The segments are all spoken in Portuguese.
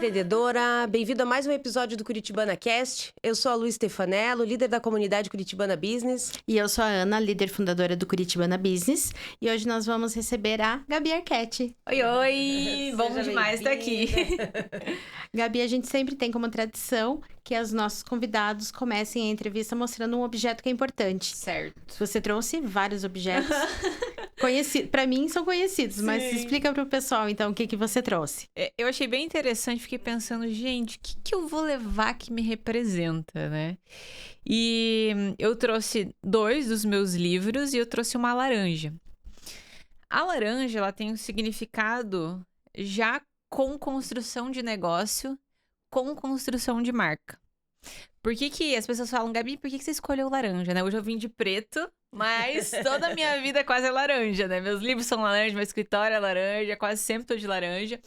empreendedora, bem-vindo a mais um episódio do Curitibana Cast. Eu sou a Lu Stefanello, líder da comunidade Curitibana Business. E eu sou a Ana, líder fundadora do Curitibana Business. E hoje nós vamos receber a Gabi Arquette. Oi, oi! Bom demais estar aqui. Gabi, a gente sempre tem como tradição que os nossos convidados comecem a entrevista mostrando um objeto que é importante. Certo. Você trouxe vários objetos conhecidos. Para mim, são conhecidos, mas explica para o pessoal, então, o que você trouxe. Eu achei bem interessante, fiquei pensando, gente, o que eu vou levar que me representa, né? E eu trouxe 2 dos meus livros e eu trouxe uma laranja. A laranja, ela tem um significado já com construção de negócio, com construção de marca. Por que as pessoas falam, Gabi, por que você escolheu laranja, né? Hoje eu vim de preto, mas toda a minha vida quase é laranja, né? Meus livros são laranja, meu escritório é laranja, quase sempre tô de laranja.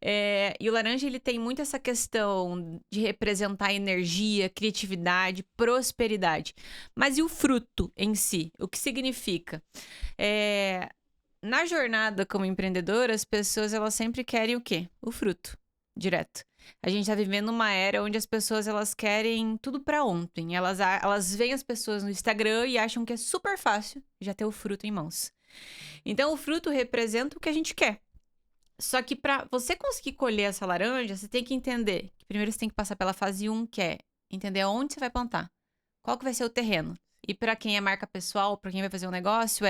E o laranja, ele tem muito essa questão de representar energia, criatividade, prosperidade. Mas e o fruto em si? O que significa? Na jornada como empreendedora, as pessoas, elas sempre querem o quê? O fruto, direto. A gente tá vivendo uma era onde as pessoas, elas querem tudo pra ontem. Elas veem as pessoas no Instagram e acham que é super fácil já ter o fruto em mãos. Então, o fruto representa o que a gente quer. Só que pra você conseguir colher essa laranja, você tem que entender que primeiro você tem que passar pela fase 1, que é entender onde você vai plantar. Qual que vai ser o terreno. E pra quem é marca pessoal, pra quem vai fazer um negócio,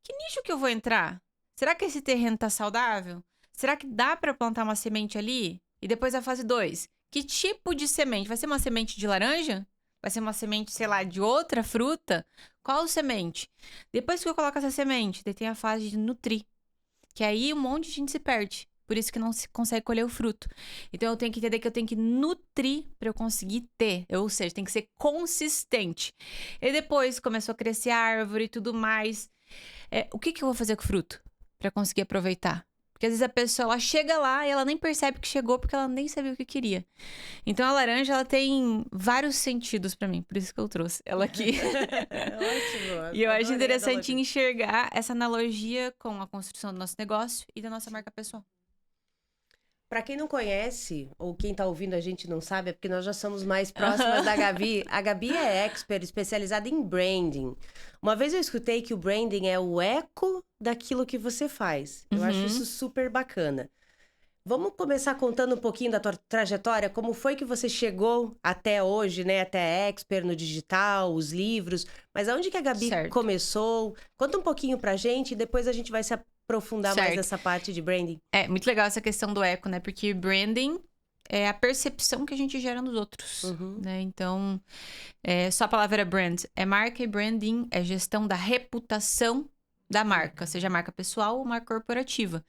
que nicho que eu vou entrar? Será que esse terreno tá saudável? Será que dá pra plantar uma semente ali? E depois a fase 2. Que tipo de semente? Vai ser uma semente de laranja? Vai ser uma semente, sei lá, de outra fruta? Qual semente? Depois que eu coloco essa semente, daí tem a fase de nutrir. Que aí um monte de gente se perde. Por isso que não se consegue colher o fruto. Então eu tenho que entender que eu tenho que nutrir para eu conseguir ter. Ou seja, tem que ser consistente. E depois começou a crescer a árvore e tudo mais. O que eu vou fazer com o fruto para conseguir aproveitar? Porque às vezes a pessoa, ela chega lá e ela nem percebe que chegou porque ela nem sabia o que queria. Então a laranja, ela tem vários sentidos pra mim, por isso que eu trouxe ela aqui. Ótimo. E eu acho interessante enxergar essa analogia com a construção do nosso negócio e da nossa marca pessoal. Pra quem não conhece, ou quem tá ouvindo a gente não sabe, é porque nós já somos mais próximas da Gabi. A Gabi é expert, especializada em branding. Uma vez eu escutei que o branding é o eco daquilo que você faz. Eu acho isso super bacana. Vamos começar contando um pouquinho da tua trajetória, como foi que você chegou até hoje, né? Até expert no digital, os livros. Mas aonde que a Gabi começou? Conta um pouquinho pra gente e depois a gente vai se aprofundar mais nessa parte de branding. É muito legal essa questão do eco, né? Porque branding é a percepção que a gente gera nos outros, né? Então, só a palavra brand é marca e branding é gestão da reputação da marca, seja marca pessoal ou marca corporativa.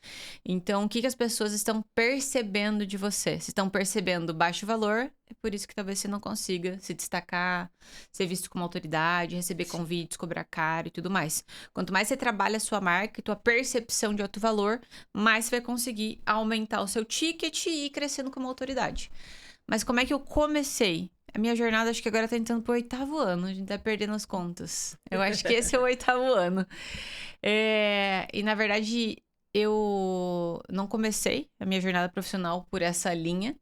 Então, o que as pessoas estão percebendo de você? Se estão percebendo baixo valor, é por isso que talvez você não consiga se destacar, ser visto como autoridade, receber convites, cobrar caro e tudo mais. Quanto mais você trabalha a sua marca e tua percepção de alto valor, mais você vai conseguir aumentar o seu ticket e ir crescendo como autoridade. Mas como é que eu comecei? A minha jornada, acho que agora tá entrando pro 8º ano. A gente tá perdendo as contas. Eu acho que esse é o 8º ano. E, na verdade, eu não comecei a minha jornada profissional por essa linha.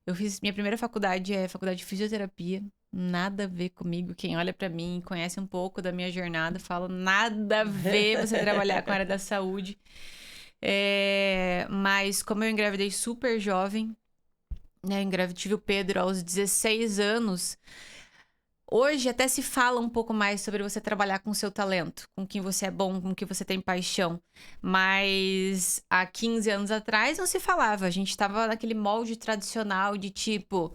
Eu fiz... Minha primeira faculdade é faculdade de fisioterapia. Nada a ver comigo. Quem olha pra mim, conhece um pouco da minha jornada, fala nada a ver você trabalhar com a área da saúde. Mas como eu engravidei super jovem, né, tive o Pedro aos 16 anos. Hoje até se fala um pouco mais sobre você trabalhar com o seu talento, com quem você é bom, com quem você tem paixão. Mas há 15 anos atrás não se falava. A gente estava naquele molde tradicional de tipo,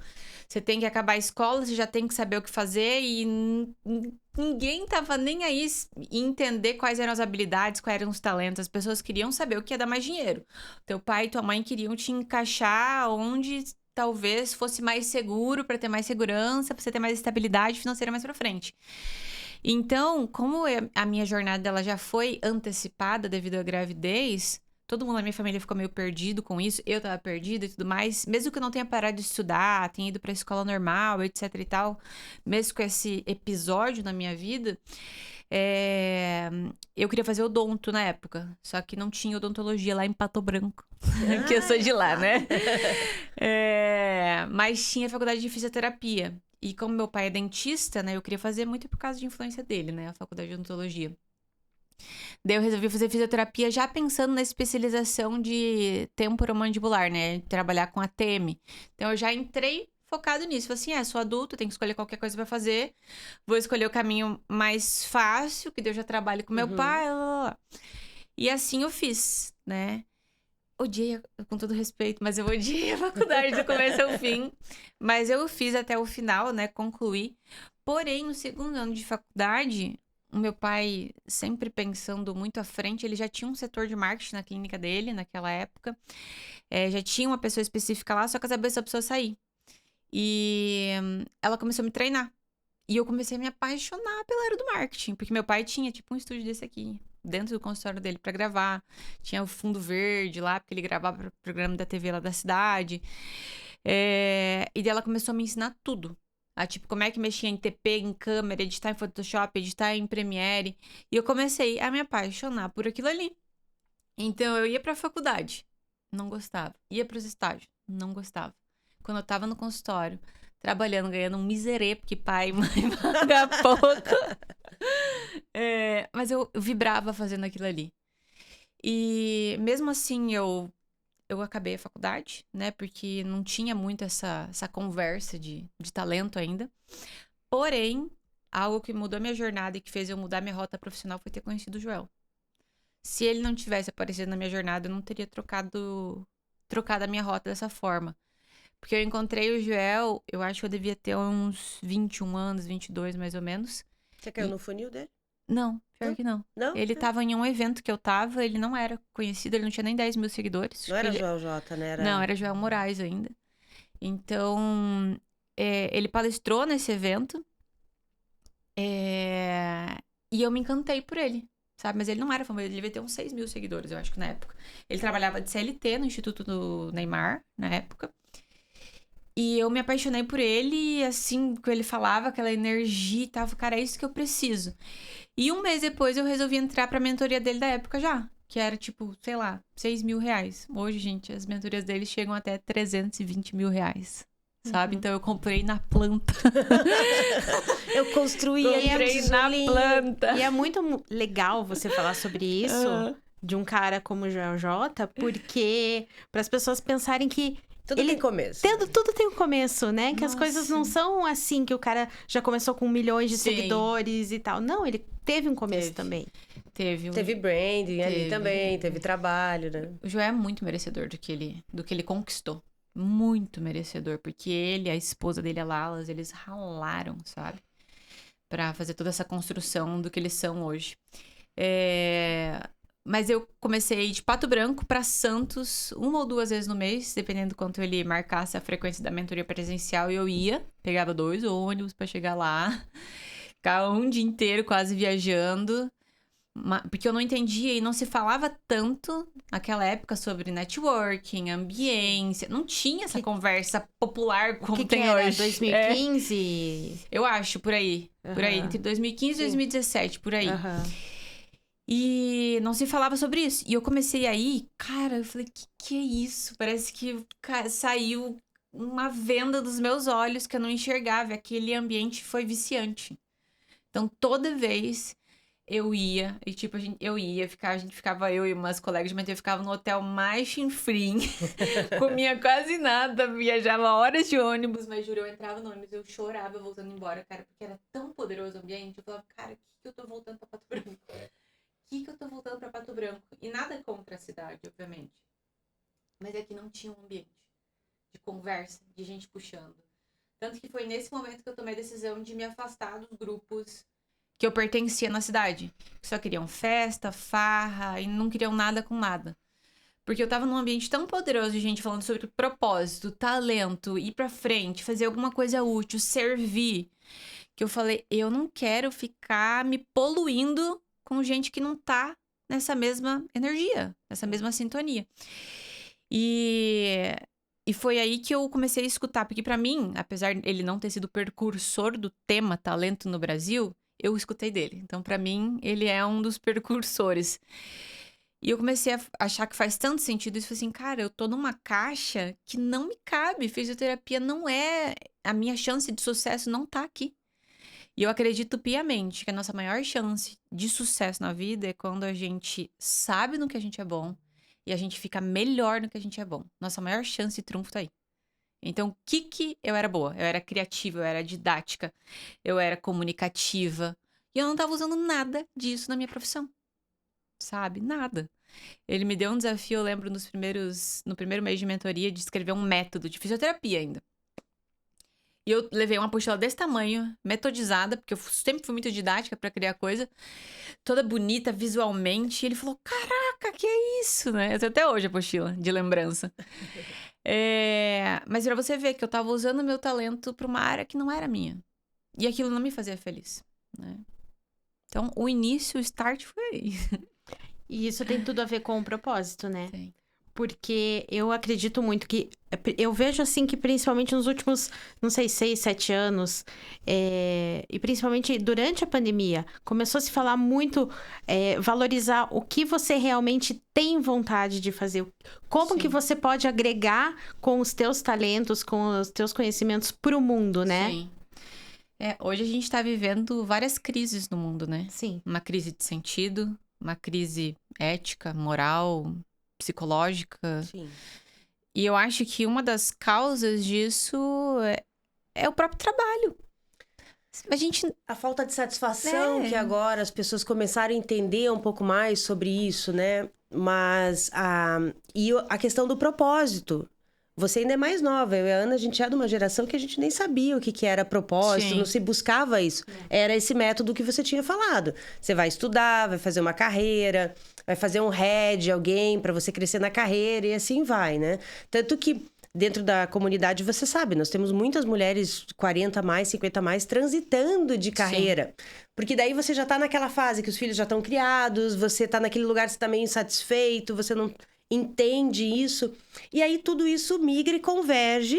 você tem que acabar a escola, você já tem que saber o que fazer e ninguém tava nem aí em entender quais eram as habilidades, quais eram os talentos. As pessoas queriam saber o que ia dar mais dinheiro. Teu pai e tua mãe queriam te encaixar onde talvez fosse mais seguro, para ter mais segurança, para você ter mais estabilidade financeira mais para frente. Então, como a minha jornada ela já foi antecipada devido à gravidez, todo mundo na minha família ficou meio perdido com isso, eu tava perdida e tudo mais, mesmo que eu não tenha parado de estudar, tenha ido pra escola normal, etc e tal, mesmo com esse episódio na minha vida, Eu queria fazer odonto na época, só que não tinha odontologia lá em Pato Branco, que eu sou de lá, né? Mas tinha faculdade de fisioterapia. E como meu pai é dentista, né? Eu queria fazer muito por causa de influência dele, né? A faculdade de odontologia. Daí eu resolvi fazer fisioterapia já pensando na especialização de temporomandibular, né? Trabalhar com ATM. Então eu já entrei focado nisso. Falei assim, sou adulto, tenho que escolher qualquer coisa pra fazer. Vou escolher o caminho mais fácil, que daí eu já trabalho com meu pai. Lá, lá, lá. E assim eu fiz, né? Odiei, com todo respeito, mas eu odiei a faculdade do começo ao fim. Mas eu fiz até o final, né? Concluí. Porém, no segundo ano de faculdade, o meu pai, sempre pensando muito à frente, ele já tinha um setor de marketing na clínica dele, naquela época. Já tinha uma pessoa específica lá, só que essa pessoa sair. E ela começou a me treinar. E eu comecei a me apaixonar pela área do marketing. Porque meu pai tinha, tipo, um estúdio desse aqui, dentro do consultório dele pra gravar. Tinha o fundo verde lá, porque ele gravava o programa da TV lá da cidade. E daí ela começou a me ensinar tudo. Tipo, como é que mexia em TP, em câmera, editar em Photoshop, editar em Premiere. E eu comecei a me apaixonar por aquilo ali. Então, eu ia pra faculdade, não gostava. Ia pros estágios, não gostava. Quando eu tava no consultório, trabalhando, ganhando um miserê, porque pai e mãe pagam pouco. Mas eu vibrava fazendo aquilo ali. E mesmo assim, eu acabei a faculdade, né? Porque não tinha muito essa conversa de talento ainda. Porém, algo que mudou minha jornada e que fez eu mudar minha rota profissional foi ter conhecido o Joel. Se ele não tivesse aparecido na minha jornada, eu não teria trocado a minha rota dessa forma. Porque eu encontrei o Joel, eu acho que eu devia ter uns 21 anos, 22 mais ou menos. Você caiu no funil dele? Não, pior que não. Não? Ele tava em um evento que eu tava, ele não era conhecido, ele não tinha nem 10 mil seguidores. Não era Joel J, né? Não, era Joel Moraes ainda. Então, ele palestrou nesse evento. E eu me encantei por ele, sabe? Mas ele não era famoso, ele devia ter uns 6 mil seguidores, eu acho que na época. Ele trabalhava de CLT no Instituto do Neymar, na época. E eu me apaixonei por ele, e assim, que ele falava, aquela energia e tal, cara, é isso que eu preciso. E um mês depois eu resolvi entrar pra mentoria dele da época já, que era tipo, sei lá, 6 mil reais. Hoje, gente, as mentorias dele chegam até 320 mil reais, sabe? Então eu comprei na planta. Eu construí Comprei na planta. E é muito legal você falar sobre isso, de um cara como o Joel J, porque para as pessoas pensarem que tudo tem começo. Tudo tem um começo, né? Que as Nossa. coisas não são assim, que o cara já começou com milhões de Sim. seguidores e tal. Não, ele teve um começo também. Teve branding ali também, teve trabalho, né? O Joel é muito merecedor do que ele conquistou. Muito merecedor, porque ele, a esposa dele, a Lalas, eles ralaram, sabe? Pra fazer toda essa construção do que eles são hoje. Mas eu comecei de Pato Branco pra Santos 1 ou 2 vezes no mês, dependendo do quanto ele marcasse a frequência da mentoria presencial. Eu ia, pegava 2 ônibus pra chegar lá, ficava um dia inteiro quase viajando, porque eu não entendia e não se falava tanto naquela época sobre networking, ambiência. Não tinha essa conversa popular como tem era? hoje. 2015? Eu acho, por aí. Por aí, entre 2015 e 2017, por aí. E não se falava sobre isso. E eu comecei aí, cara, eu falei, que é isso? Parece que saiu uma venda dos meus olhos que eu não enxergava. Aquele ambiente foi viciante. Então, toda vez eu ia, e tipo, a gente ficava, eu e umas colegas de mentoria, ficava no hotel mais chinfrim, comia quase nada, viajava horas de ônibus, mas juro, eu entrava no ônibus, eu chorava voltando embora, cara, porque era tão poderoso o ambiente. Eu falava, cara, que eu tô voltando pra Pato Branco? Que eu tô voltando pra Pato Branco? E nada contra a cidade, obviamente. Mas aqui não tinha um ambiente de conversa, de gente puxando. Tanto que foi nesse momento que eu tomei a decisão de me afastar dos grupos que eu pertencia na cidade. Que só queriam festa, farra e não queriam nada com nada. Porque eu tava num ambiente tão poderoso de gente falando sobre propósito, talento, ir pra frente, fazer alguma coisa útil, servir. Que eu falei, eu não quero ficar me poluindo com gente que não tá nessa mesma energia, nessa mesma sintonia. E foi aí que eu comecei a escutar, porque pra mim, apesar de ele não ter sido precursor do tema talento no Brasil, eu escutei dele. Então, pra mim, ele é um dos precursores. E eu comecei a achar que faz tanto sentido isso. Falei assim, cara, eu tô numa caixa que não me cabe. Fisioterapia não é... A minha chance de sucesso não tá aqui. E eu acredito piamente que a nossa maior chance de sucesso na vida é quando a gente sabe no que a gente é bom e a gente fica melhor no que a gente é bom. Nossa maior chance de triunfo tá aí. Então, o que eu era boa? Eu era criativa, eu era didática, eu era comunicativa. E eu não tava usando nada disso na minha profissão. Sabe? Nada. Ele me deu um desafio, eu lembro, no primeiro mês de mentoria, de escrever um método de fisioterapia ainda. E eu levei uma apostila desse tamanho, metodizada, porque eu sempre fui muito didática pra criar coisa, toda bonita visualmente. E ele falou, caraca, que é isso, né? Eu tenho até hoje a apostila, de lembrança. Mas pra você ver que eu tava usando o meu talento pra uma área que não era minha. E aquilo não me fazia feliz, né? Então, o início, o start foi aí. E isso tem tudo a ver com o propósito, né? Tem. Porque eu acredito muito que... Eu vejo, assim, que principalmente nos últimos, não sei, 6, 7 anos... e principalmente durante a pandemia, começou a se falar muito... valorizar o que você realmente tem vontade de fazer. Como que você pode agregar com os teus talentos, com os teus conhecimentos pro mundo, né? Sim. Hoje a gente tá vivendo várias crises no mundo, né? Sim. Uma crise de sentido, uma crise ética, moral, psicológica. Sim. E eu acho que uma das causas disso é o próprio trabalho. A falta de satisfação que agora as pessoas começaram a entender um pouco mais sobre isso, né? Mas a questão do propósito. Você ainda é mais nova, eu e a Ana, a gente é de uma geração que a gente nem sabia o que era propósito, Sim. não se buscava isso. Era esse método que você tinha falado. Você vai estudar, vai fazer uma carreira, vai fazer um head, alguém para você crescer na carreira e assim vai, né? Tanto que dentro da comunidade, você sabe, nós temos muitas mulheres 40 mais, 50 mais, transitando de carreira. Sim. Porque daí você já tá naquela fase que os filhos já estão criados, você tá naquele lugar que você tá meio insatisfeito, você não entende isso. E aí tudo isso migra e converge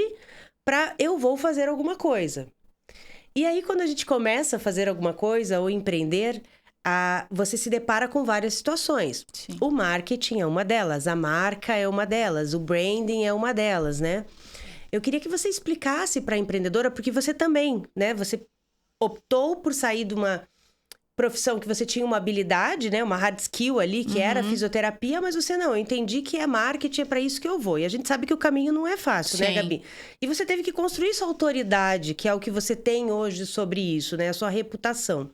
para eu vou fazer alguma coisa. E aí quando a gente começa a fazer alguma coisa ou empreender, você se depara com várias situações. Sim. O marketing é uma delas, a marca é uma delas, o branding é uma delas, né? Eu queria que você explicasse para a empreendedora, porque você também, né? Você optou por sair de uma profissão que você tinha uma habilidade, né? Uma hard skill ali, que era fisioterapia, mas você não, eu entendi que é marketing, é para isso que eu vou. E a gente sabe que o caminho não é fácil, né, Gabi? E você teve que construir sua autoridade, que é o que você tem hoje sobre isso, né? A sua reputação.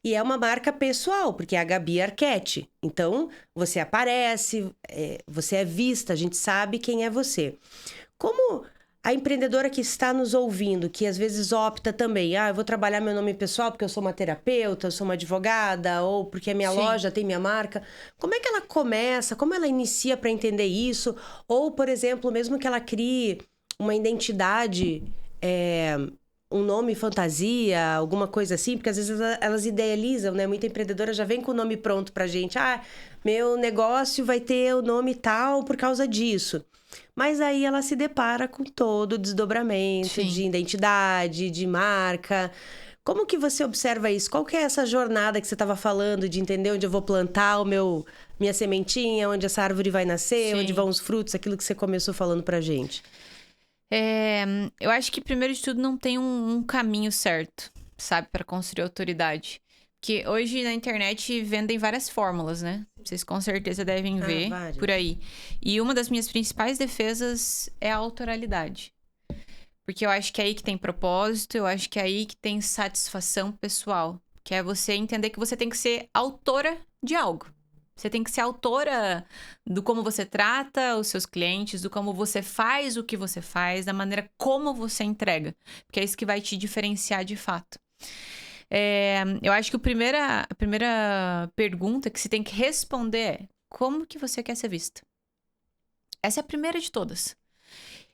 E é uma marca pessoal, porque é a Gabi Arquette. Então, você aparece, você é vista, a gente sabe quem é você. Como a empreendedora que está nos ouvindo, que às vezes opta também, eu vou trabalhar meu nome pessoal porque eu sou uma terapeuta, eu sou uma advogada, ou porque a minha loja tem minha marca. Como é que ela começa? Como ela inicia para entender isso? Ou, por exemplo, mesmo que ela crie uma identidade... um nome fantasia, alguma coisa assim, porque às vezes elas idealizam, né? Muita empreendedora já vem com o nome pronto pra gente. Meu negócio vai ter o nome tal por causa disso. Mas aí ela se depara com todo o desdobramento de identidade, de marca. Como que você observa isso? Qual que é essa jornada que você estava falando de entender onde eu vou plantar minha sementinha, onde essa árvore vai nascer, onde vão os frutos, aquilo que você começou falando pra gente? Eu acho que, primeiro de tudo, não tem um caminho certo, sabe, para construir autoridade. Porque hoje na internet vendem várias fórmulas, né? Vocês com certeza devem ver por aí. E uma das minhas principais defesas é a autoralidade. Porque eu acho que é aí que tem propósito, eu acho que é aí que tem satisfação pessoal. Que é você entender que você tem que ser autora de algo. Você tem que ser autora do como você trata os seus clientes, do como você faz o que você faz, da maneira como você entrega. Porque é isso que vai te diferenciar de fato. Eu acho que a primeira pergunta que você tem que responder é: como que você quer ser vista? Essa é a primeira de todas.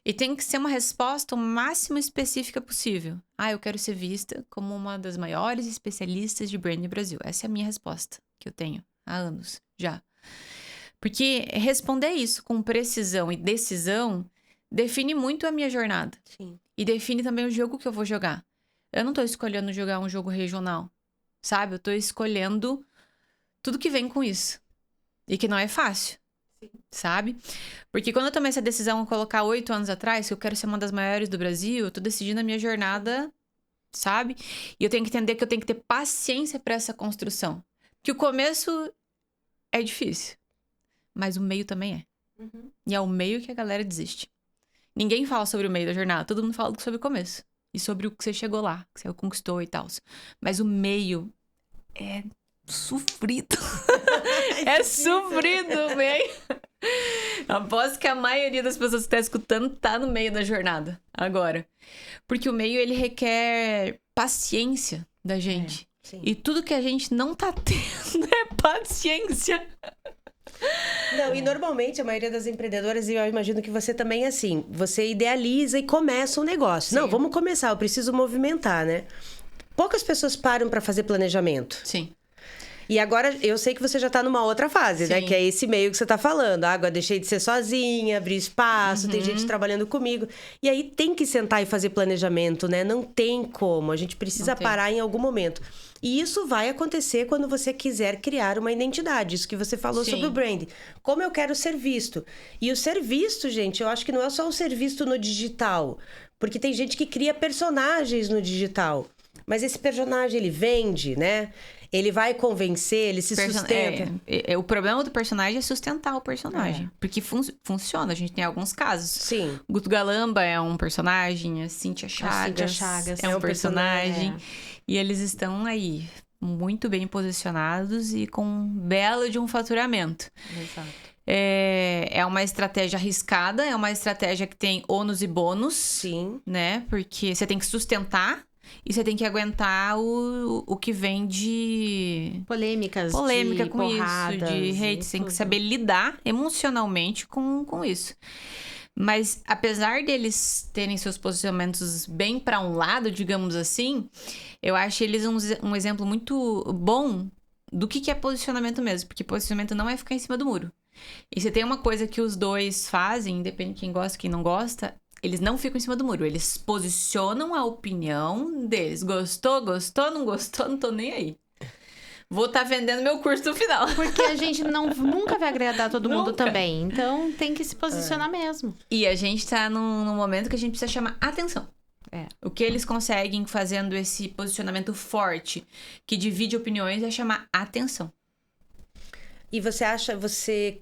E tem que ser uma resposta o máximo específica possível. Eu quero ser vista como uma das maiores especialistas de branding no Brasil. Essa é a minha resposta que eu tenho há anos já. Porque responder isso com precisão e decisão define muito a minha jornada. Sim. E define também o jogo que eu vou jogar. Eu não tô escolhendo jogar um jogo regional. sabe? Eu tô escolhendo tudo que vem com isso. E que não é fácil, sabe? Porque quando eu tomei essa decisão, colocar 8 anos atrás, que eu quero ser uma das maiores do Brasil, eu tô decidindo a minha jornada, sabe? E eu tenho que entender que eu tenho que ter paciência pra essa construção. Que o começo é difícil, mas o meio também é. E é o meio que a galera desiste. Ninguém fala sobre o meio da jornada, todo mundo fala sobre o começo. E sobre o que você chegou lá, que você conquistou e tal. Mas o meio é sofrido. É sofrido o meio. Aposto que a maioria das pessoas que tá escutando tá no meio da jornada agora. Porque o meio, ele requer paciência da gente. E tudo que a gente não tá tendo é paciência. Não, e normalmente a maioria das empreendedoras, e eu imagino que você também é assim, você idealiza e começa um negócio. Sim. Não, vamos começar, eu preciso movimentar, né? Poucas pessoas param para fazer planejamento. Sim. E agora, eu sei que você já tá numa outra fase, né? Sim. Que é esse meio que você tá falando. Agora, deixei de ser sozinha, abri espaço, tem gente trabalhando comigo. E aí, tem que sentar e fazer planejamento, né? Não tem como. A gente precisa parar em algum momento. E isso vai acontecer quando você quiser criar uma identidade. Isso que você falou sobre o brand. Como eu quero ser visto. E o ser visto, gente, eu acho que não é só o ser visto no digital. Porque tem gente que cria personagens no digital. Mas esse personagem, ele vende, né? Ele vai convencer, ele se sustenta. O problema do personagem é sustentar o personagem. Porque funciona, a gente tem alguns casos. Sim. Guto Galamba é um personagem, a Cíntia Chagas é um personagem. E eles estão aí, muito bem posicionados e com um belo de um faturamento. Exato. É uma estratégia arriscada, é uma estratégia que tem ônus e bônus. Sim. Né? Porque você tem que sustentar e você tem que aguentar o que vem de Polêmica com porradas, isso, de hate. Você tem que saber lidar emocionalmente com isso. Mas apesar deles terem seus posicionamentos bem para um lado, digamos assim, eu acho eles um exemplo muito bom do que é posicionamento mesmo. Porque posicionamento não é ficar em cima do muro. E se tem uma coisa que os dois fazem, independente de quem gosta e quem não gosta, eles não ficam em cima do muro. Eles posicionam a opinião deles. Gostou, não gostou, não tô nem aí. Vou estar vendendo meu curso no final. Porque a gente nunca vai agradar todo mundo também. Então, tem que se posicionar mesmo. E a gente tá num momento que a gente precisa chamar atenção. O que eles conseguem fazendo esse posicionamento forte, que divide opiniões, é chamar atenção. E você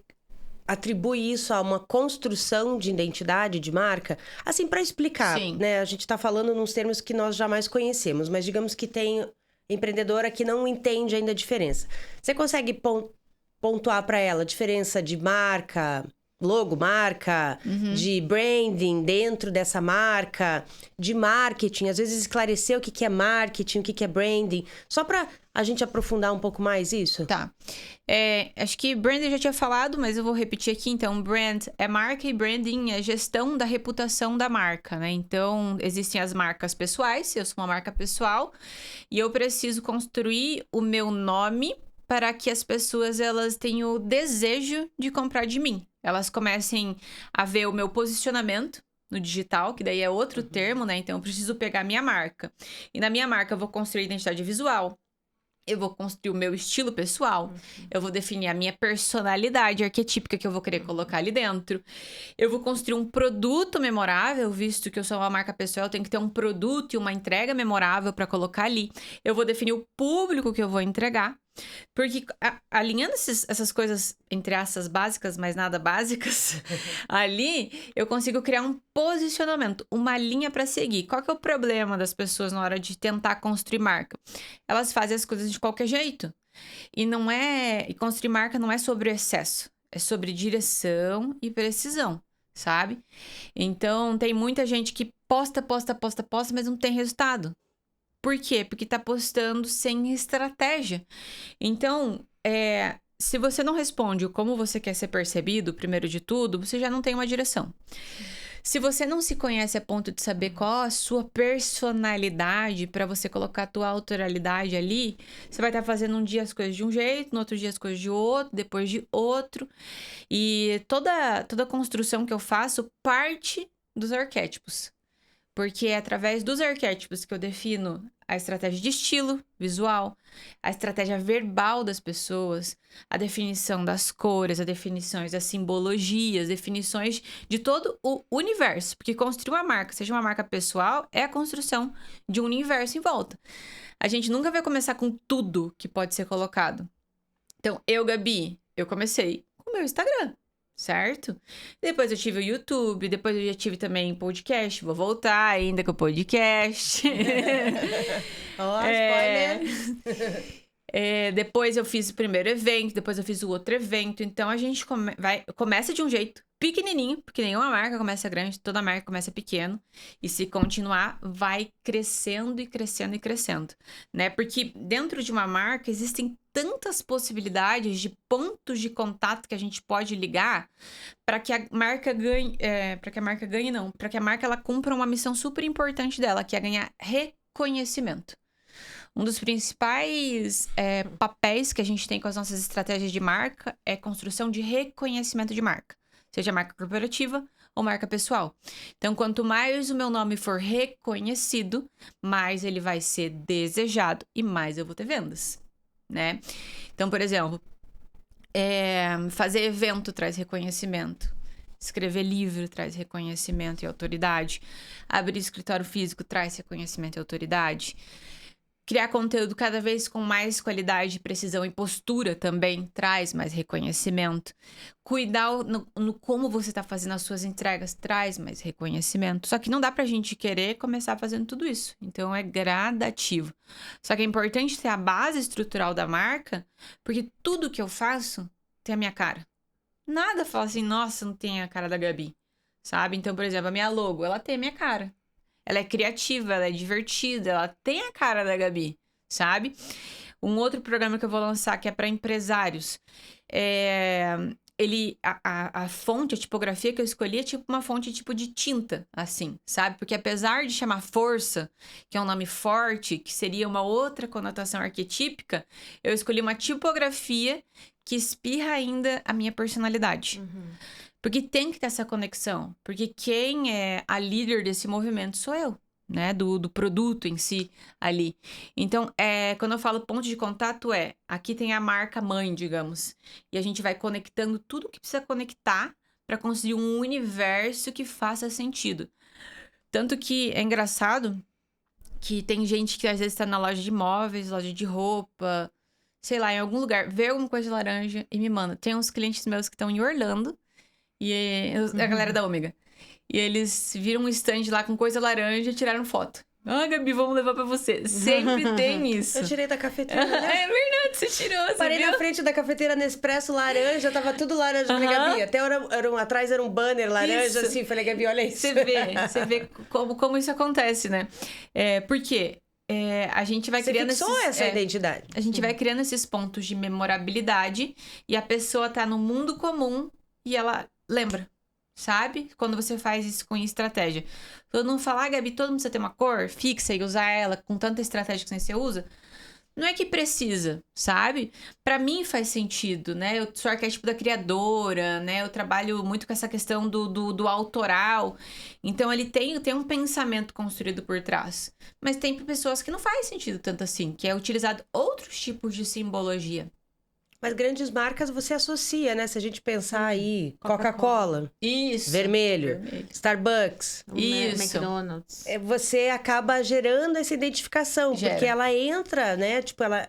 atribui isso a uma construção de identidade, de marca? Assim, para explicar, né? A gente tá falando nos termos que nós jamais conhecemos, mas digamos que tem empreendedora que não entende ainda a diferença. Você consegue pontuar para ela a diferença de marca, logomarca, de branding dentro dessa marca, de marketing? Às vezes esclarecer o que é marketing, o que é branding, só para a gente aprofundar um pouco mais isso? Tá. Acho que branding eu já tinha falado, mas eu vou repetir aqui. Então, brand é marca e branding é gestão da reputação da marca, né? Então, existem as marcas pessoais, eu sou uma marca pessoal, e eu preciso construir o meu nome para que as pessoas elas tenham o desejo de comprar de mim. Elas comecem a ver o meu posicionamento no digital, que daí é outro termo, né? Então, eu preciso pegar a minha marca. E na minha marca, eu vou construir identidade visual. Eu vou construir o meu estilo pessoal. Eu vou definir a minha personalidade arquetípica que eu vou querer colocar ali dentro. Eu vou construir um produto memorável, visto que eu sou uma marca pessoal, eu tenho que ter um produto e uma entrega memorável para colocar ali. Eu vou definir o público que eu vou entregar. Porque alinhando essas coisas, entre aspas, básicas, mas nada básicas, ali eu consigo criar um posicionamento, uma linha para seguir. Qual que é o problema das pessoas na hora de tentar construir marca? Elas fazem as coisas de qualquer jeito. E construir marca não é sobre excesso, é sobre direção e precisão, sabe? Então, tem muita gente que posta, mas não tem resultado. Por quê? Porque tá postando sem estratégia. Então, se você não responde como você quer ser percebido, primeiro de tudo, você já não tem uma direção. Se você não se conhece a ponto de saber qual a sua personalidade para você colocar a tua autoralidade ali, você vai estar fazendo um dia as coisas de um jeito, no outro dia as coisas de outro, depois de outro. E toda construção que eu faço parte dos arquétipos. Porque é através dos arquétipos que eu defino a estratégia de estilo visual, a estratégia verbal das pessoas, a definição das cores, as definições das simbologias, definições de todo o universo. Porque construir uma marca, seja uma marca pessoal, é a construção de um universo em volta. A gente nunca vai começar com tudo que pode ser colocado. Então, Gabi, eu comecei com o meu Instagram. Certo? Depois eu tive o YouTube, depois eu já tive também podcast, vou voltar ainda com o podcast. Spoiler! Depois eu fiz o primeiro evento, depois eu fiz o outro evento. Então a gente começa de um jeito pequenininho, porque nenhuma marca começa grande, toda marca começa pequeno. E se continuar, vai crescendo e crescendo e crescendo, né? Porque dentro de uma marca existem tantas possibilidades de pontos de contato que a gente pode ligar para que a marca ganhe, para que a marca ela cumpra uma missão super importante dela, que é ganhar reconhecimento. Um dos principais papéis que a gente tem com as nossas estratégias de marca é construção de reconhecimento de marca, seja marca corporativa ou marca pessoal. Então, quanto mais o meu nome for reconhecido, mais ele vai ser desejado e mais eu vou ter vendas, né? Então, por exemplo, fazer evento traz reconhecimento. Escrever livro traz reconhecimento e autoridade. Abrir escritório físico traz reconhecimento e autoridade. Criar conteúdo cada vez com mais qualidade, precisão e postura também traz mais reconhecimento. Cuidar no como você está fazendo as suas entregas traz mais reconhecimento. Só que não dá pra gente querer começar fazendo tudo isso. Então é gradativo. Só que é importante ter a base estrutural da marca, porque tudo que eu faço tem a minha cara. Nada fala assim, nossa, não tem a cara da Gabi, sabe? Então, por exemplo, a minha logo, ela tem a minha cara. Ela é criativa, ela é divertida, ela tem a cara da Gabi, sabe? Um outro programa que eu vou lançar, que é para empresários, a fonte, a tipografia que eu escolhi é tipo uma fonte tipo de tinta, assim, sabe? Porque apesar de chamar força, que é um nome forte, que seria uma outra conotação arquetípica, eu escolhi uma tipografia que espirra ainda a minha personalidade. Uhum. Porque tem que ter essa conexão. Porque quem é a líder desse movimento sou eu, né? Do produto em si ali. Então, quando eu falo ponto de contato, aqui tem a marca mãe, digamos. E a gente vai conectando tudo que precisa conectar para construir um universo que faça sentido. Tanto que é engraçado que tem gente que às vezes está na loja de imóveis, loja de roupa, sei lá, em algum lugar, vê alguma coisa laranja e me manda. Tem uns clientes meus que estão em Orlando, e a galera da Ômega. E eles viram um stand lá com coisa laranja e tiraram foto. Ah, Gabi, vamos levar pra você. Sempre tem isso. Eu tirei da cafeteira, né? É verdade, você tirou, você Parei viu? na frente da cafeteira Nespresso laranja, tava tudo laranja. Falei, Gabi, até atrás era um banner laranja, Isso. assim. Falei, Gabi, olha isso. Você vê como isso acontece, né? Por quê? A gente vai criando essa identidade. A gente vai criando esses pontos de memorabilidade e a pessoa tá no mundo comum e ela lembra, sabe? Quando você faz isso com estratégia. Todo mundo fala, Gabi, todo mundo precisa ter uma cor fixa e usar ela com tanta estratégia que você usa. Não é que precisa, sabe? Pra mim faz sentido, né? Eu sou arquétipo da criadora, né? Eu trabalho muito com essa questão do autoral. Então, ele tem um pensamento construído por trás. Mas tem pessoas que não faz sentido tanto assim, que é utilizado outros tipos de simbologia. Mas grandes marcas você associa, né? Se a gente pensar aí, Coca-Cola. Isso. Vermelho. Starbucks. Isso. McDonald's. Você acaba gerando essa identificação, porque ela entra, né? Tipo, ela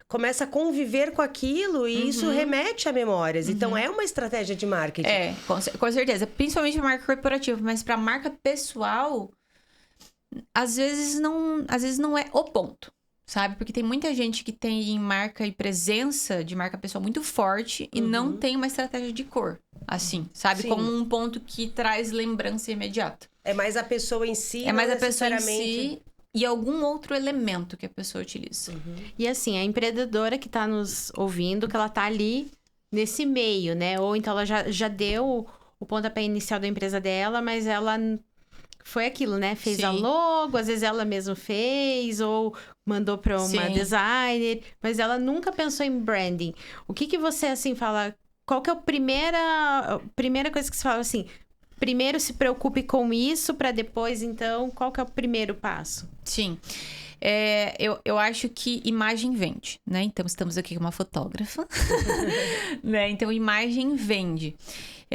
começa a conviver com aquilo e isso remete a memórias. Então, é uma estratégia de marketing. Com certeza. Principalmente para marca corporativa, mas para marca pessoal, às vezes não é o ponto. Sabe? Porque tem muita gente que tem marca e presença de marca pessoal muito forte e não tem uma estratégia de cor, assim, sabe? Sim. Como um ponto que traz lembrança imediata. É mais a pessoa em si, é mais a pessoa em si e algum outro elemento que a pessoa utiliza. E assim, a empreendedora que tá nos ouvindo, que ela tá ali nesse meio, né? Ou então ela já deu o pontapé inicial da empresa dela, mas ela... Foi aquilo, né? Fez a logo, às vezes ela mesma fez, ou mandou para uma designer, mas ela nunca pensou em branding. O que você, assim, fala... Qual que é a primeira coisa que você fala, assim... primeiro se preocupe com isso para depois, então, qual que é o primeiro passo? Sim. Eu acho que imagem vende, né? Então, estamos aqui com uma fotógrafa, né? Então, imagem vende.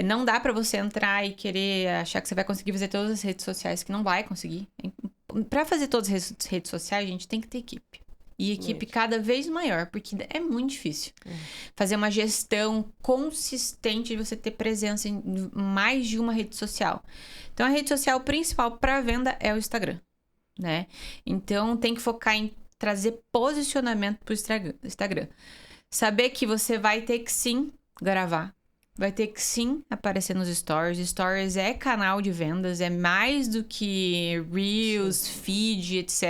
Não dá pra você entrar e querer achar que você vai conseguir fazer todas as redes sociais, que não vai conseguir. Pra fazer todas as redes sociais, a gente tem que ter equipe. E equipe cada vez maior, porque é muito difícil. Fazer uma gestão consistente de você ter presença em mais de uma rede social. Então, a rede social principal para venda é o Instagram, né? Então, tem que focar em trazer posicionamento pro Instagram. Saber que você vai ter que sim gravar. Vai ter que sim aparecer nos stories. Stories é canal de vendas, é mais do que Reels, feed, etc.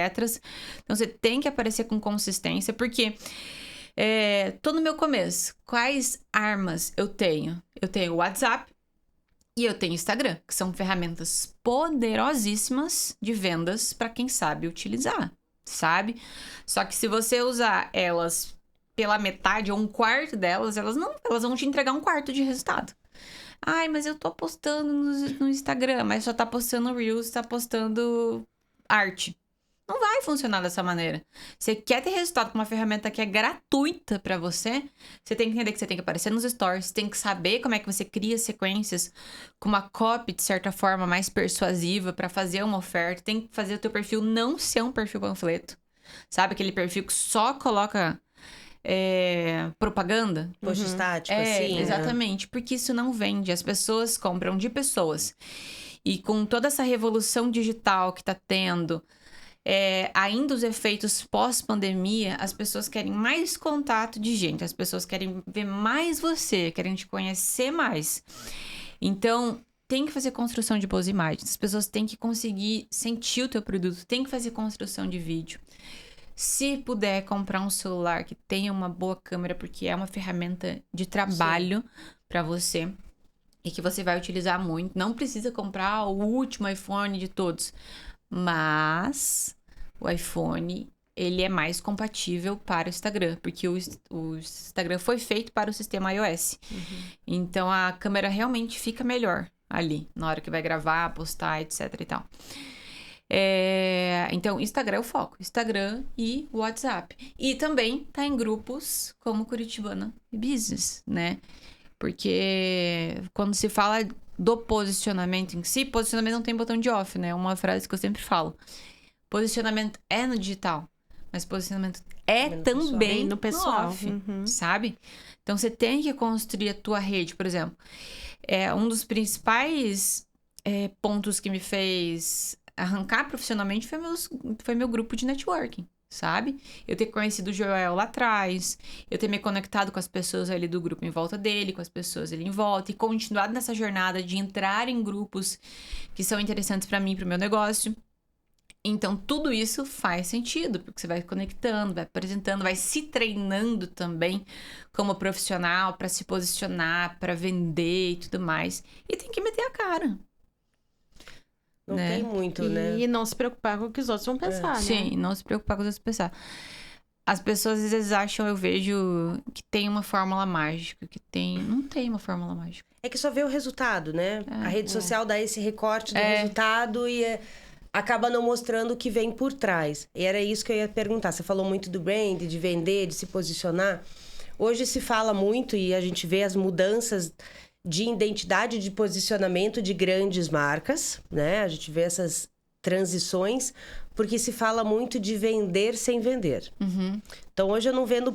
Então, você tem que aparecer com consistência, porque tô no meu começo. Quais armas eu tenho? Eu tenho o WhatsApp e eu tenho o Instagram, que são ferramentas poderosíssimas de vendas para quem sabe utilizar, sabe? Só que se você usar elas pela metade ou um quarto delas, elas vão te entregar um quarto de resultado. Ai, mas eu tô postando no Instagram, mas só tá postando Reels, tá postando arte. Não vai funcionar dessa maneira. Você quer ter resultado com uma ferramenta que é gratuita pra você, você tem que entender que você tem que aparecer nos stories, tem que saber como é que você cria sequências com uma copy, de certa forma, mais persuasiva pra fazer uma oferta, tem que fazer o teu perfil não ser um perfil panfleto. Sabe? Aquele perfil que só coloca propaganda. Post estático, assim. Exatamente, porque isso não vende. As pessoas compram de pessoas. E com toda essa revolução digital que tá tendo, ainda os efeitos pós-pandemia, as pessoas querem mais contato de gente, as pessoas querem ver mais você, querem te conhecer mais. Então, tem que fazer construção de boas imagens. As pessoas têm que conseguir sentir o teu produto, tem que fazer construção de vídeo. Se puder comprar um celular que tenha uma boa câmera, porque é uma ferramenta de trabalho para você e que você vai utilizar muito. Não precisa comprar o último iPhone de todos, mas o iPhone, ele é mais compatível para o Instagram, porque o Instagram foi feito para o sistema iOS. Então, a câmera realmente fica melhor ali, na hora que vai gravar, postar, etc e tal. Então, Instagram é o foco. Instagram e WhatsApp. E também tá em grupos como Curitibana Business, né? Porque quando se fala do posicionamento em si, posicionamento não tem botão de off, né? É uma frase que eu sempre falo. Posicionamento é no digital, mas posicionamento também no pessoal, no off, sabe? Então, você tem que construir a tua rede, por exemplo. Um dos principais pontos que me fez arrancar profissionalmente foi meu grupo de networking, sabe? Eu ter conhecido o Joel lá atrás, eu ter me conectado com as pessoas ali do grupo em volta dele, com as pessoas ali em volta, e continuado nessa jornada de entrar em grupos que são interessantes para mim e pro meu negócio. Então, tudo isso faz sentido, porque você vai conectando, vai apresentando, vai se treinando também como profissional para se posicionar, para vender e tudo mais. E tem que meter a cara. Não tem muito, né? E não se preocupar com o que os outros vão pensar, né? Sim, não se preocupar com os outros pensar. As pessoas às vezes acham, eu vejo, que tem uma fórmula mágica, não tem uma fórmula mágica. É que só vê o resultado, né? A rede social dá esse recorte do resultado e acaba não mostrando o que vem por trás. E era isso que eu ia perguntar. Você falou muito do brand, de vender, de se posicionar. Hoje se fala muito e a gente vê as mudanças de identidade, de posicionamento de grandes marcas, né? A gente vê essas transições, porque se fala muito de vender sem vender. Então, hoje eu não vendo,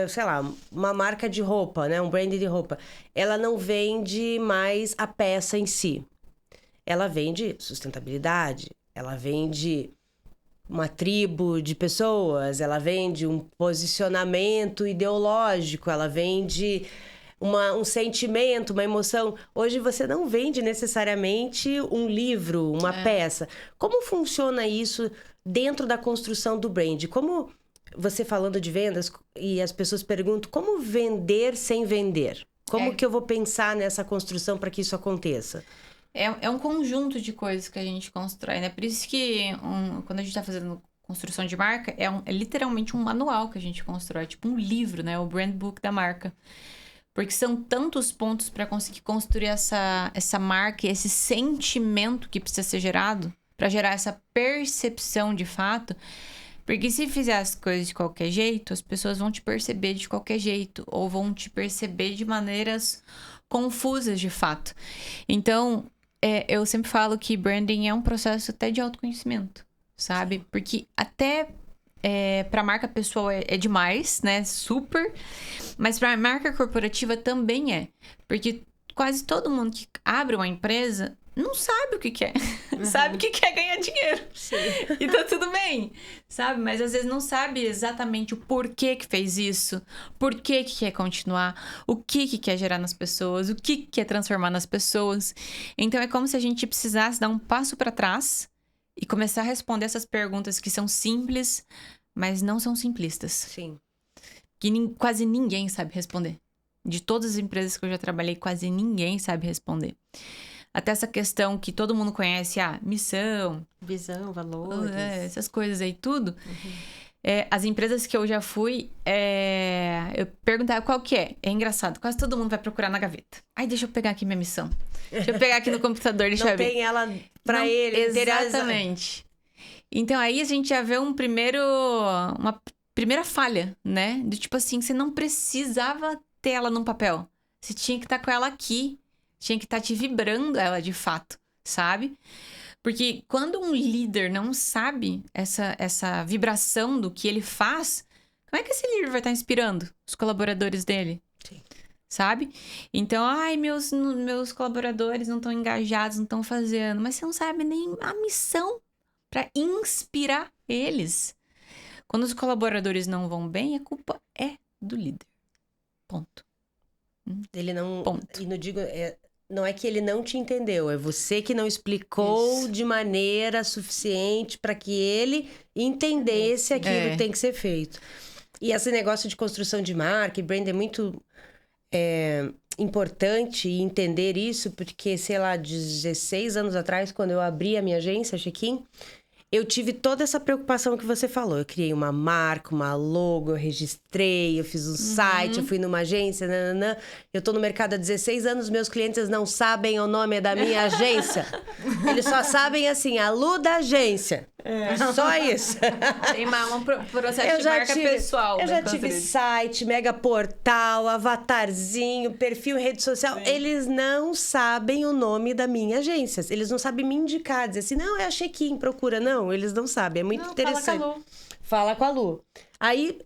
sei lá, uma marca de roupa, né? Um brand de roupa. Ela não vende mais a peça em si. Ela vende sustentabilidade, ela vende uma tribo de pessoas, ela vende um posicionamento ideológico, ela vende um sentimento, uma emoção. Hoje você não vende necessariamente um livro, uma peça. Como funciona isso dentro da construção do brand? Como você falando de vendas e as pessoas perguntam, como vender sem vender? Como que eu vou pensar nessa construção para que isso aconteça? É um conjunto de coisas que a gente constrói, né? Por isso que quando a gente tá fazendo construção de marca, é literalmente um manual que a gente constrói, tipo um livro, né? O brand book da marca. Porque são tantos pontos para conseguir construir essa marca, esse sentimento que precisa ser gerado, para gerar essa percepção de fato. Porque se fizer as coisas de qualquer jeito, as pessoas vão te perceber de qualquer jeito, ou vão te perceber de maneiras confusas de fato. Então, eu sempre falo que branding é um processo até de autoconhecimento, sabe? Porque até para marca pessoal é demais, né? Super. Mas para marca corporativa também é. Porque quase todo mundo que abre uma empresa não sabe o que quer. Sabe o que quer ganhar dinheiro. Sim. E tá tudo bem, sabe? Mas às vezes não sabe exatamente o porquê que fez isso, por que quer continuar, o que quer gerar nas pessoas, o que quer transformar nas pessoas. Então é como se a gente precisasse dar um passo para trás e começar a responder essas perguntas que são simples, mas não são simplistas. Sim. Que quase ninguém sabe responder. De todas as empresas que eu já trabalhei, quase ninguém sabe responder. Até essa questão que todo mundo conhece, missão, Visão, valores. essas coisas aí, tudo. As empresas que eu já fui, eu perguntava qual que é. É engraçado, quase todo mundo vai procurar na gaveta. Deixa eu pegar aqui minha missão. Deixa eu pegar aqui no computador, deixa eu ver. Não tem ela pra ele. Exatamente. Então aí a gente já vê uma primeira falha, né? Do tipo assim, você não precisava ter ela num papel. Você tinha que estar com ela aqui. Tinha que estar te vibrando ela de fato, sabe? Porque quando um líder não sabe essa vibração do que ele faz, como é que esse líder vai estar inspirando os colaboradores dele? Sim. Sabe? Então, meus colaboradores não estão engajados, não estão fazendo. Mas você não sabe nem a missão para inspirar eles. Quando os colaboradores não vão bem, a culpa é do líder. Ponto. Ele não... Ponto. E não digo... Não é que ele não te entendeu, é você que não explicou de maneira suficiente para que ele entendesse aquilo que tem que ser feito. E esse negócio de construção de marca e brand é muito importante entender isso, porque, sei lá, 16 anos atrás, quando eu abri a minha agência, Check-in, eu tive toda essa preocupação que você falou. Eu criei uma marca, uma logo, eu registrei, eu fiz um site, eu fui numa agência, nananã. Eu tô no mercado há 16 anos, meus clientes não sabem o nome da minha agência. Eles só sabem assim, a Lu da agência. Só isso. Tem um processo de marca pessoal. Eu já tive site, mega portal, avatarzinho, perfil em rede social. Sim. Eles não sabem o nome da minha agência. Eles não sabem me indicar, dizer assim, não, é a Check-in, procura. Não, eles não sabem. É muito interessante. Fala com a Lu. Fala com a Lu. Aí,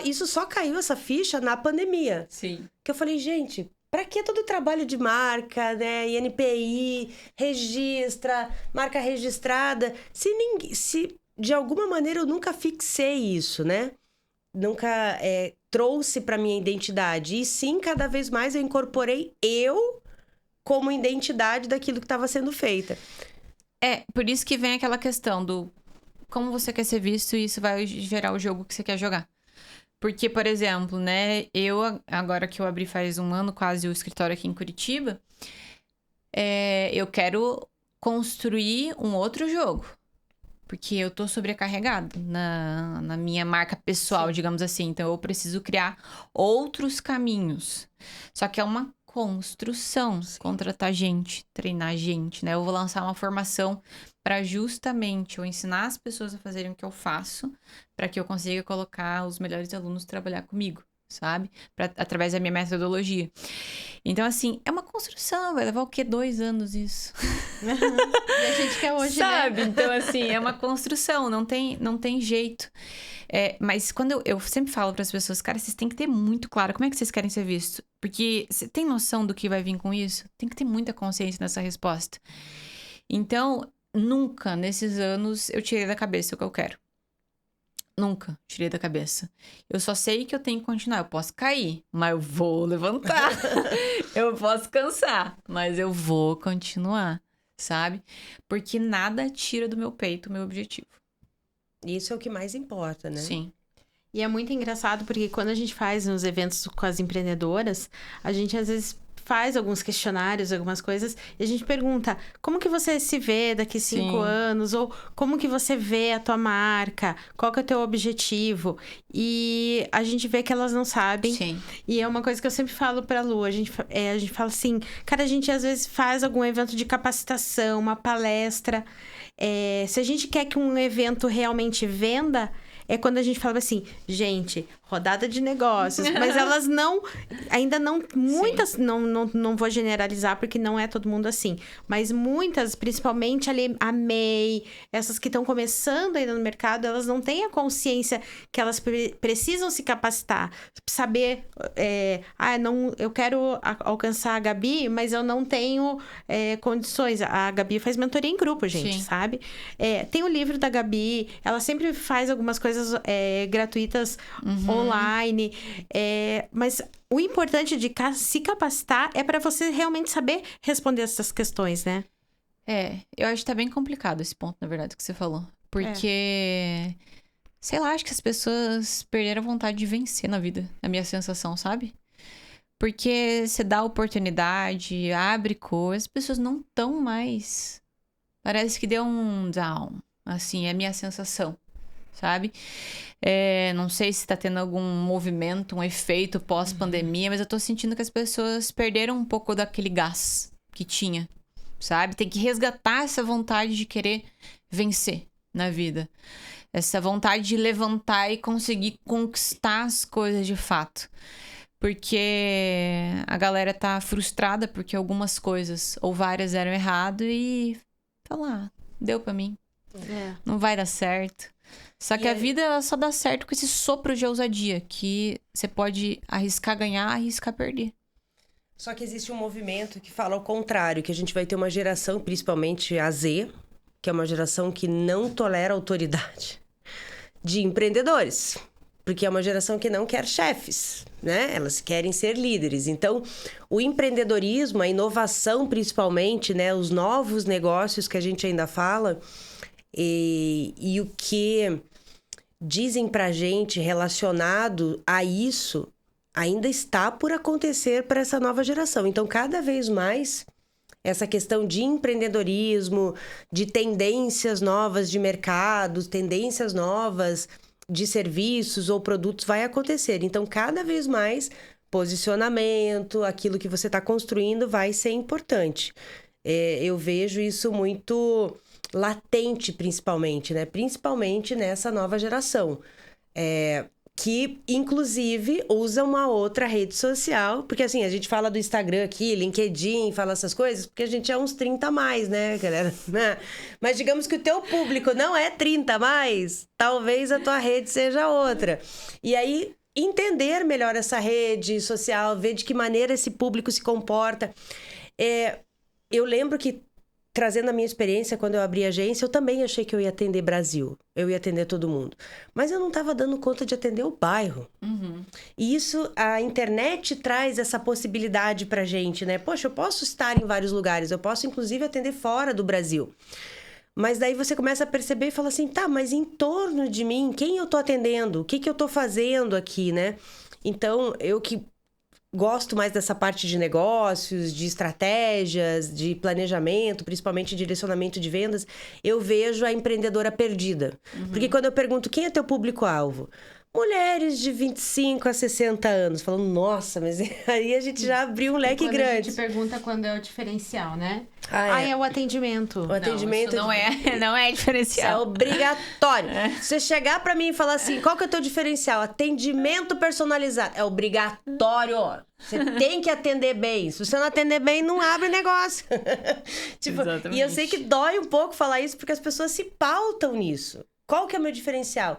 isso só caiu, essa ficha, na pandemia. Sim. Que eu falei, gente... Pra que todo o trabalho de marca, né? INPI, registra, marca registrada. Se de alguma maneira eu nunca fixei isso, né? Nunca trouxe pra minha identidade. E sim, cada vez mais eu incorporei eu como identidade daquilo que estava sendo feita. Por isso que vem aquela questão do como você quer ser visto e isso vai gerar o jogo que você quer jogar. Porque, por exemplo, né, agora que eu abri faz um ano quase o escritório aqui em Curitiba, eu quero construir um outro jogo. Porque eu tô sobrecarregada na minha marca pessoal, sim, digamos assim. Então, eu preciso criar outros caminhos. Só que é uma construção. Sim. Contratar gente, treinar gente, né? Eu vou lançar uma formação para justamente eu ensinar as pessoas a fazerem o que eu faço, para que eu consiga colocar os melhores alunos trabalhar comigo, sabe? Através da minha metodologia. Então, assim, é uma construção, vai levar o quê? 2 anos isso. E a gente quer hoje, sabe? Né? Então, assim, é uma construção, não tem jeito. Mas quando eu sempre falo para as pessoas, cara, vocês têm que ter muito claro como é que vocês querem ser vistos. Porque você tem noção do que vai vir com isso? Tem que ter muita consciência nessa resposta. Então, nunca nesses anos eu tirei da cabeça o que eu quero. Nunca tirei da cabeça. Eu só sei que eu tenho que continuar. Eu posso cair, mas eu vou levantar. Eu posso cansar, mas eu vou continuar, sabe? Porque nada tira do meu peito o meu objetivo. Isso é o que mais importa, né? Sim. E é muito engraçado porque quando a gente faz uns eventos com as empreendedoras, a gente às vezes faz alguns questionários, algumas coisas, e a gente pergunta, como que você se vê daqui 5 anos? Ou como que você vê a tua marca? Qual que é o teu objetivo? E a gente vê que elas não sabem. Sim. E é uma coisa que eu sempre falo pra Lu, a gente fala assim, cara, a gente às vezes faz algum evento de capacitação, uma palestra. Se a gente quer que um evento realmente venda, é quando a gente fala assim, gente, rodada de negócios, mas elas ainda não, muitas, não vou generalizar porque não é todo mundo assim, mas muitas, principalmente a MEI, essas que estão começando ainda no mercado, elas não têm a consciência que elas precisam se capacitar, saber, eu quero alcançar a Gabi, mas eu não tenho condições. A Gabi faz mentoria em grupo, gente, sabe? Tem o livro da Gabi, ela sempre faz algumas coisas gratuitas online, mas o importante de se capacitar é para você realmente saber responder essas questões, né? Eu acho que tá bem complicado esse ponto, na verdade, que você falou. Porque, sei lá, acho que as pessoas perderam a vontade de vencer na vida, a minha sensação, sabe? Porque você dá oportunidade, abre coisas, as pessoas não estão mais. Parece que deu um down, assim, é a minha sensação. Sabe? Não sei se tá tendo algum movimento, um efeito pós-pandemia, mas eu tô sentindo que as pessoas perderam um pouco daquele gás que tinha, sabe? Tem que resgatar essa vontade de querer vencer na vida. Essa vontade de levantar e conseguir conquistar as coisas de fato. Porque a galera tá frustrada porque algumas coisas, ou várias, deram errado e falar, deu pra mim. Não vai dar certo. Só que a vida ela só dá certo com esse sopro de ousadia, que você pode arriscar ganhar, arriscar perder. Só que existe um movimento que fala ao contrário, que a gente vai ter uma geração, principalmente a Z, que é uma geração que não tolera autoridade, de empreendedores. Porque é uma geração que não quer chefes, né? Elas querem ser líderes. Então, o empreendedorismo, a inovação principalmente, né? Os novos negócios que a gente ainda fala, e o que dizem pra gente relacionado a isso ainda está por acontecer para essa nova geração. Então, cada vez mais, essa questão de empreendedorismo, de tendências novas de mercado, tendências novas de serviços ou produtos vai acontecer. Então, cada vez mais, posicionamento, aquilo que você está construindo vai ser importante. Eu vejo isso muito latente, principalmente, né? Principalmente nessa nova geração. Que, inclusive, usa uma outra rede social. Porque, assim, a gente fala do Instagram aqui, LinkedIn, fala essas coisas, porque a gente é uns 30 a mais, né, galera? Mas digamos que o teu público não é 30 a mais, talvez a tua rede seja outra. E aí, entender melhor essa rede social, ver de que maneira esse público se comporta. Eu lembro que, trazendo a minha experiência, quando eu abri a agência, eu também achei que eu ia atender Brasil. Eu ia atender todo mundo. Mas eu não estava dando conta de atender o bairro. E isso, a internet traz essa possibilidade pra gente, né? Poxa, eu posso estar em vários lugares. Eu posso, inclusive, atender fora do Brasil. Mas daí você começa a perceber e fala assim, tá, mas em torno de mim, quem eu tô atendendo? O que eu tô fazendo aqui, né? Então, eu que gosto mais dessa parte de negócios, de estratégias, de planejamento, principalmente direcionamento de vendas, eu vejo a empreendedora perdida. Porque quando eu pergunto quem é teu público-alvo? Mulheres de 25 a 60 anos. Falando, nossa, mas aí a gente já abriu um leque grande. A gente pergunta quando é o diferencial, né? É o atendimento. O atendimento não é diferencial. Isso é obrigatório. Você chegar pra mim e falar assim, qual que é o teu diferencial? Atendimento personalizado. É obrigatório. Você tem que atender bem. Se você não atender bem, não abre negócio. E eu sei que dói um pouco falar isso, porque as pessoas se pautam nisso. Qual que é o meu diferencial?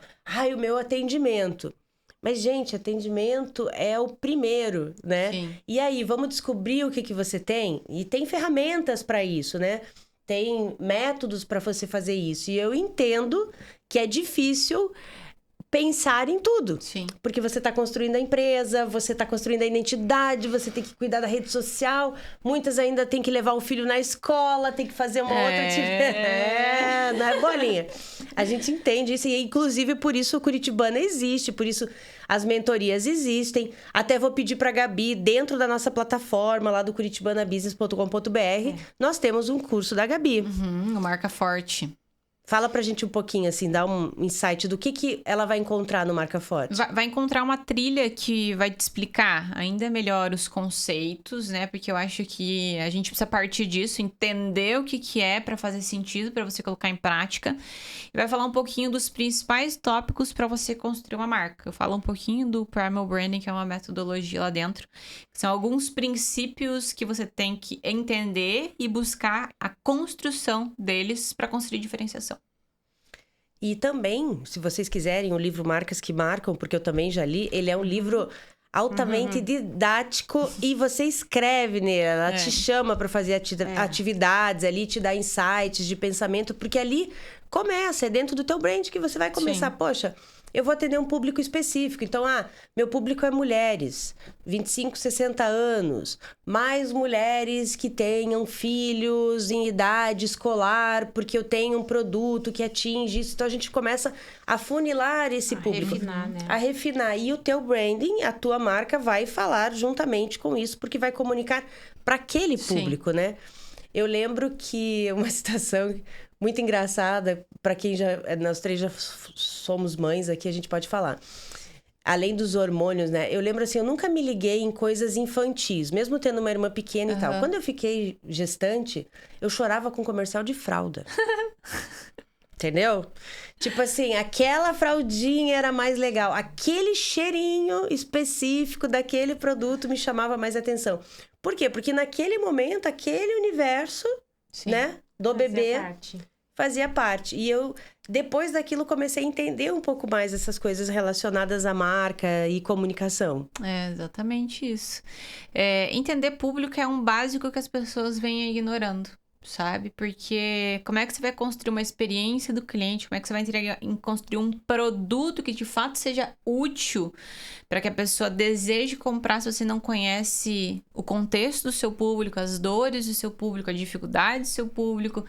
O meu atendimento. Mas, gente, atendimento é o primeiro, né? Sim. E aí, vamos descobrir o que você tem? E tem ferramentas para isso, né? Tem métodos para você fazer isso. E eu entendo que é difícil pensar em tudo. Sim. Porque você está construindo a empresa, você está construindo a identidade, você tem que cuidar da rede social. Muitas ainda tem que levar o filho na escola, tem que fazer uma outra atividade. Não é, Bolinha? A gente entende isso. E, inclusive, por isso o Curitibana existe. Por isso as mentorias existem. Até vou pedir para a Gabi, dentro da nossa plataforma, lá do curitibanabusiness.com.br, nós temos um curso da Gabi. Uma marca forte. Fala pra gente um pouquinho, assim, dá um insight do que ela vai encontrar no Marca Forte. Vai encontrar uma trilha que vai te explicar ainda melhor os conceitos, né? Porque eu acho que a gente precisa partir disso, entender o que é para fazer sentido, para você colocar em prática. E vai falar um pouquinho dos principais tópicos para você construir uma marca. Eu falo um pouquinho do Primal Branding, que é uma metodologia lá dentro. São alguns princípios que você tem que entender e buscar a construção deles para construir diferenciação. E também, se vocês quiserem, o livro Marcas que Marcam, porque eu também já li, ele é um livro altamente didático e você escreve nele, ela te chama para fazer atividades ali, te dá insights de pensamento, porque ali começa, é dentro do teu brand que você vai começar, poxa, eu vou atender um público específico. Então, meu público é mulheres, 25, 60 anos, mais mulheres que tenham filhos em idade escolar, porque eu tenho um produto que atinge isso. Então, a gente começa a funilar esse público. Refinar, né? A refinar. E o teu branding, a tua marca vai falar juntamente com isso, porque vai comunicar para aquele público, né? Eu lembro que uma situação muito engraçada, para quem nós três já somos mães aqui, a gente pode falar. Além dos hormônios, né? Eu lembro assim, eu nunca me liguei em coisas infantis, mesmo tendo uma irmã pequena e tal. Quando eu fiquei gestante, eu chorava com comercial de fralda. Entendeu? Tipo assim, aquela fraldinha era mais legal. Aquele cheirinho específico daquele produto me chamava mais atenção. Por quê? Porque naquele momento, aquele universo, né? Do bebê fazia parte. E eu, depois daquilo, comecei a entender um pouco mais essas coisas relacionadas à marca e comunicação. É exatamente isso. Entender público é um básico que as pessoas vêm ignorando, sabe? Porque como é que você vai construir uma experiência do cliente? Como é que você vai construir um produto que de fato seja útil para que a pessoa deseje comprar se você não conhece o contexto do seu público, as dores do seu público, a dificuldade do seu público?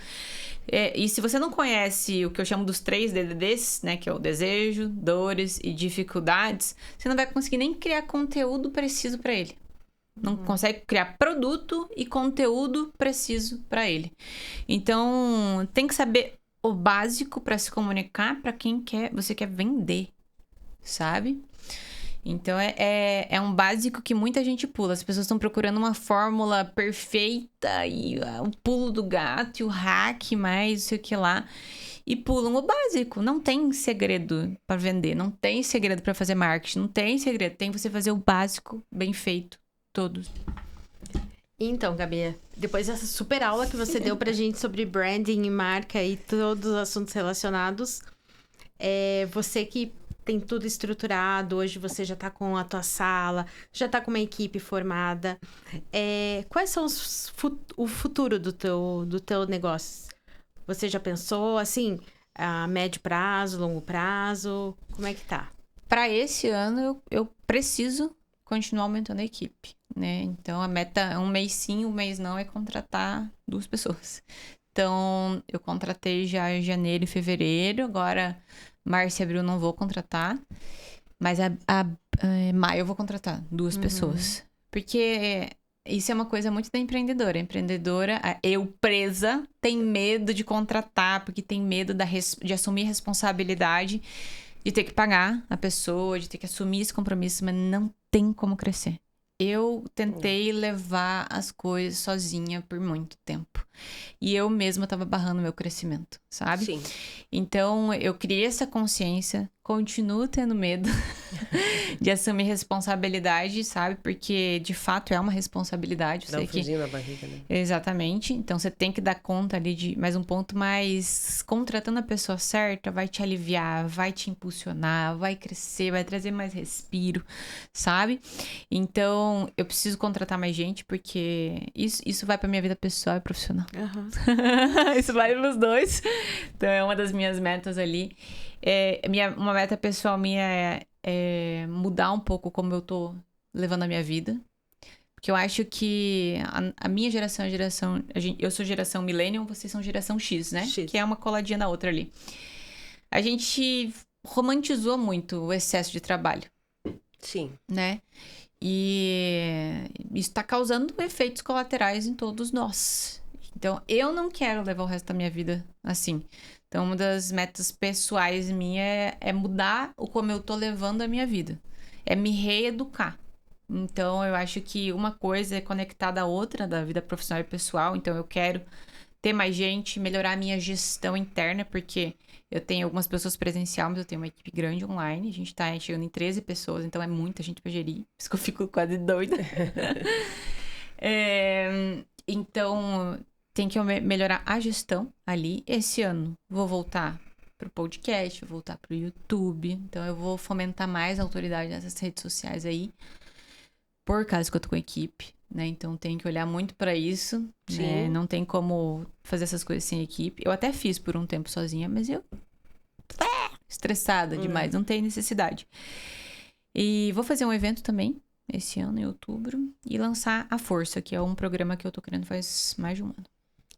E se você não conhece o que eu chamo dos 3 DDDs, né? Que é o desejo, dores e dificuldades, você não vai conseguir nem criar conteúdo preciso para ele. Não consegue criar produto e conteúdo preciso para ele. Então, tem que saber o básico para se comunicar para quem você quer vender, sabe? Então, é um básico que muita gente pula. As pessoas estão procurando uma fórmula perfeita e o pulo do gato e o hack mais, não sei o que lá. E pulam o básico. Não tem segredo para vender. Não tem segredo para fazer marketing. Não tem segredo. Tem você fazer o básico bem feito. Todos. Então, Gabi, depois dessa super aula que você deu pra gente sobre branding e marca e todos os assuntos relacionados, você que tem tudo estruturado, hoje você já tá com a tua sala, já tá com uma equipe formada, quais são o futuro do teu negócio? Você já pensou, assim, a médio prazo, longo prazo? Como é que tá? Para esse ano, eu preciso continuar aumentando a equipe, né? Então, a meta, um mês sim, um mês não, é contratar 2 pessoas. Então, eu contratei já em janeiro e fevereiro, agora março e abril não vou contratar, mas maio eu vou contratar 2 pessoas. Porque isso é uma coisa muito da empreendedora. A empreendedora, eu presa, tem medo de contratar, porque tem medo de assumir responsabilidade, de ter que pagar a pessoa, de ter que assumir esse compromisso, mas não tem como crescer. Eu tentei levar as coisas sozinha por muito tempo. E eu mesma estava barrando meu crescimento, sabe? Sim. Então, eu criei essa consciência, continuo tendo medo. de assumir responsabilidade, sabe? Porque, de fato, é uma responsabilidade. Dá um friozinho na barriga, né? Exatamente. Então, você tem que dar conta ali de mais um ponto, mas contratando a pessoa certa vai te aliviar, vai te impulsionar, vai crescer, vai trazer mais respiro, sabe? Então, eu preciso contratar mais gente, porque isso vai pra minha vida pessoal e profissional. Isso vai pros dois. Então, é uma das minhas metas ali. Uma meta pessoal minha é mudar um pouco como eu tô levando a minha vida. Porque eu acho que a minha geração é eu sou geração Millennium, vocês são geração X, né? X. Que é uma coladinha na outra ali. A gente romantizou muito o excesso de trabalho, Sim. né? E isso tá causando efeitos colaterais em todos nós. Então, eu não quero levar o resto da minha vida assim. Então, uma das metas pessoais minha é mudar como eu tô levando a minha vida. É me reeducar. Então, eu acho que uma coisa é conectada à outra, da vida profissional e pessoal. Então, eu quero ter mais gente, melhorar a minha gestão interna, porque eu tenho algumas pessoas presencial, mas eu tenho uma equipe grande online. A gente tá chegando em 13 pessoas, então é muita gente pra gerir. Por isso que eu fico quase doida. Então, tem que melhorar a gestão ali. Esse ano, vou voltar pro podcast, vou voltar pro YouTube. Então, eu vou fomentar mais a autoridade nessas redes sociais aí. Por causa que eu tô com a equipe, né? Então, tem que olhar muito pra isso. Né? Não tem como fazer essas coisas sem equipe. Eu até fiz por um tempo sozinha, mas eu... estressada demais, não tem necessidade. E vou fazer um evento também, esse ano, em outubro. E lançar A Força, que é um programa que eu tô criando faz mais de um ano.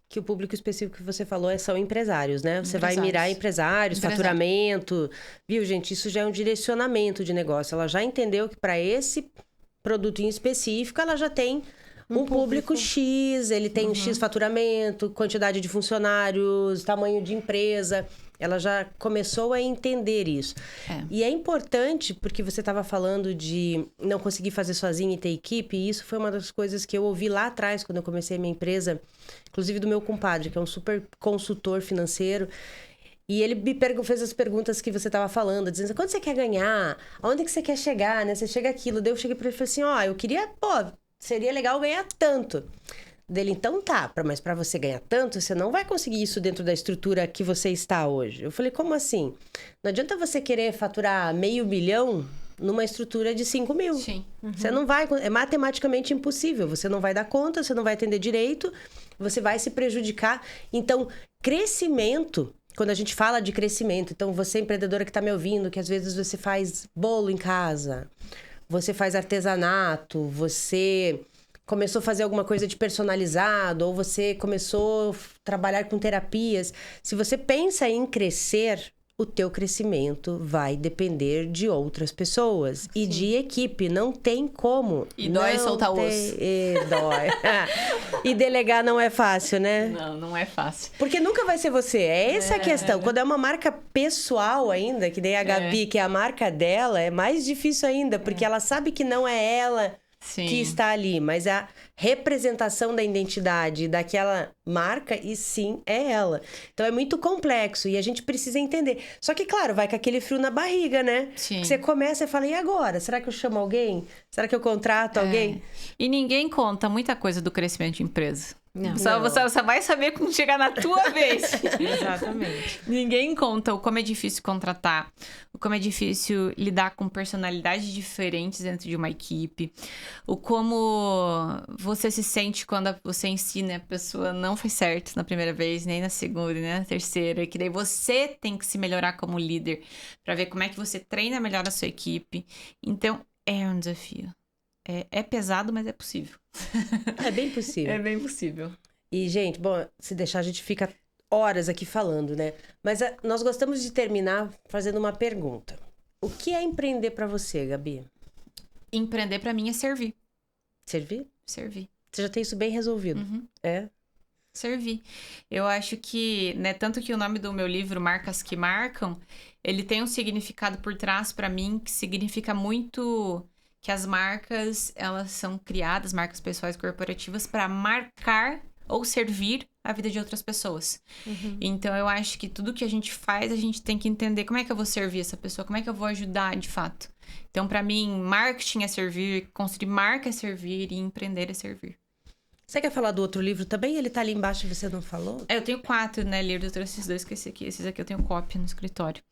Que o público específico que você falou são empresários, né? Você vai mirar empresários, faturamento. Viu, gente? Isso já é um direcionamento de negócio. Ela já entendeu que para esse produto em específico, ela já tem um público X, ele tem X faturamento, quantidade de funcionários, tamanho de empresa. Ela já começou a entender isso. E é importante, porque você estava falando de não conseguir fazer sozinha e ter equipe, e isso foi uma das coisas que eu ouvi lá atrás, quando eu comecei a minha empresa, inclusive do meu compadre, que é um super consultor financeiro. E ele me fez as perguntas que você estava falando, dizendo, quanto você quer ganhar? Aonde que você quer chegar, né? Você chega aquilo. Daí eu cheguei para ele e falei assim, eu queria, seria legal ganhar tanto. Dele, então tá, mas para você ganhar tanto, você não vai conseguir isso dentro da estrutura que você está hoje. Eu falei, como assim? Não adianta você querer faturar $500 mil numa estrutura de 5 mil. Sim. Você não vai, é matematicamente impossível. Você não vai dar conta, você não vai atender direito, você vai se prejudicar. Então, crescimento, quando a gente fala de crescimento, então você empreendedora que está me ouvindo, que às vezes você faz bolo em casa, você faz artesanato, você começou a fazer alguma coisa de personalizado, ou você começou a trabalhar com terapias. Se você pensa em crescer, o teu crescimento vai depender de outras pessoas e de equipe. Não tem como. E dói soltar o osso. Dói. E delegar não é fácil, né? Não é fácil. Porque nunca vai ser você. Essa é a questão. Quando é uma marca pessoal ainda, que nem a Gabi, que é a marca dela, é mais difícil ainda, porque ela sabe que não é ela que está ali, mas a representação da identidade daquela marca, e sim, é ela. Então, é muito complexo e a gente precisa entender. Só que, claro, vai com aquele frio na barriga, né? Sim. Que você começa e fala, e agora? Será que eu chamo alguém? Será que eu contrato alguém? E ninguém conta muita coisa do crescimento de empresa. Você só vai saber quando chegar na tua vez. Exatamente. Ninguém conta o como é difícil contratar, o como é difícil lidar com personalidades diferentes dentro de uma equipe, o como você se sente quando você ensina a pessoa não fez certo na primeira vez, nem na segunda, nem na terceira, e que daí você tem que se melhorar como líder para ver como é que você treina melhor a sua equipe. Então, é um desafio. É pesado, mas é possível. É bem possível. É bem possível. E, gente, bom, se deixar a gente fica horas aqui falando, né? Mas nós gostamos de terminar fazendo uma pergunta. O que é empreender pra você, Gabi? Empreender pra mim é servir. Servir? Servir. Você já tem isso bem resolvido. É? Servir. Eu acho que, né, tanto que o nome do meu livro, Marcas que Marcam, ele tem um significado por trás pra mim que significa muito que as marcas, elas são criadas, marcas pessoais corporativas, para marcar ou servir a vida de outras pessoas. Então, eu acho que tudo que a gente faz, a gente tem que entender como é que eu vou servir essa pessoa, como é que eu vou ajudar de fato. Então, para mim, marketing é servir, construir marca é servir e empreender é servir. Você quer falar do outro livro também? Ele tá ali embaixo e você não falou? Eu tenho 4, né, livros, eu trouxe esses 2 que esse aqui. Esses aqui eu tenho cópia no escritório.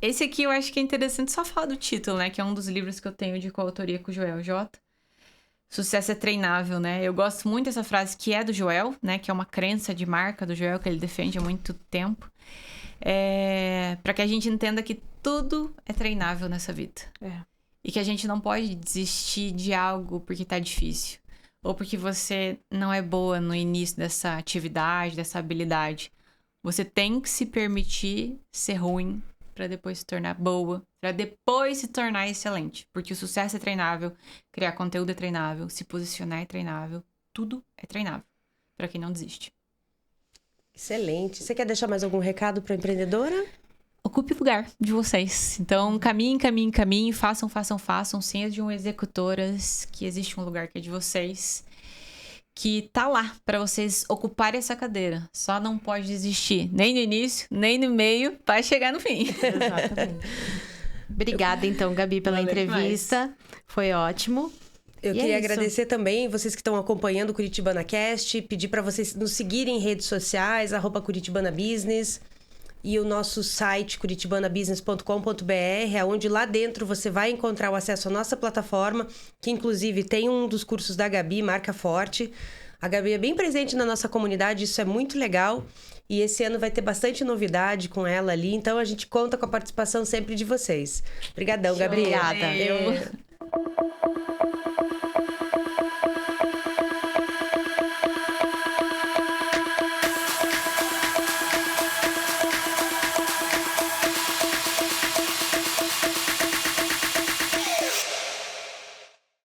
Esse aqui eu acho que é interessante só falar do título, né, que é um dos livros que eu tenho de coautoria com o Joel J. Sucesso é treinável, né? Eu gosto muito dessa frase que é do Joel, né, que é uma crença de marca do Joel que ele defende há muito tempo. Para que a gente entenda que tudo é treinável nessa vida. E que a gente não pode desistir de algo porque tá difícil. Ou porque você não é boa no início dessa atividade, dessa habilidade. Você tem que se permitir ser ruim para depois se tornar boa, para depois se tornar excelente. Porque o sucesso é treinável, criar conteúdo é treinável, se posicionar é treinável, tudo é treinável, para quem não desiste. Excelente. Você quer deixar mais algum recado para a empreendedora? Ocupe o lugar de vocês. Então, caminhem, façam. Sejam executoras, que existe um lugar que é de vocês, que tá lá para vocês ocuparem essa cadeira. Só não pode desistir, nem no início, nem no meio, vai chegar no fim. Exatamente. Obrigada, então, Gabi, pela entrevista. Demais. Foi ótimo. Eu queria agradecer também vocês que estão acompanhando o Curitibana Cast, pedir para vocês nos seguirem em redes sociais, @CuritibanaBusiness, e o nosso site curitibanabusiness.com.br, onde lá dentro você vai encontrar o acesso à nossa plataforma, que inclusive tem um dos cursos da Gabi, Marca Forte. A Gabi é bem presente na nossa comunidade, isso é muito legal. E esse ano vai ter bastante novidade com ela ali, então a gente conta com a participação sempre de vocês. Obrigadão, Gabi. Obrigada.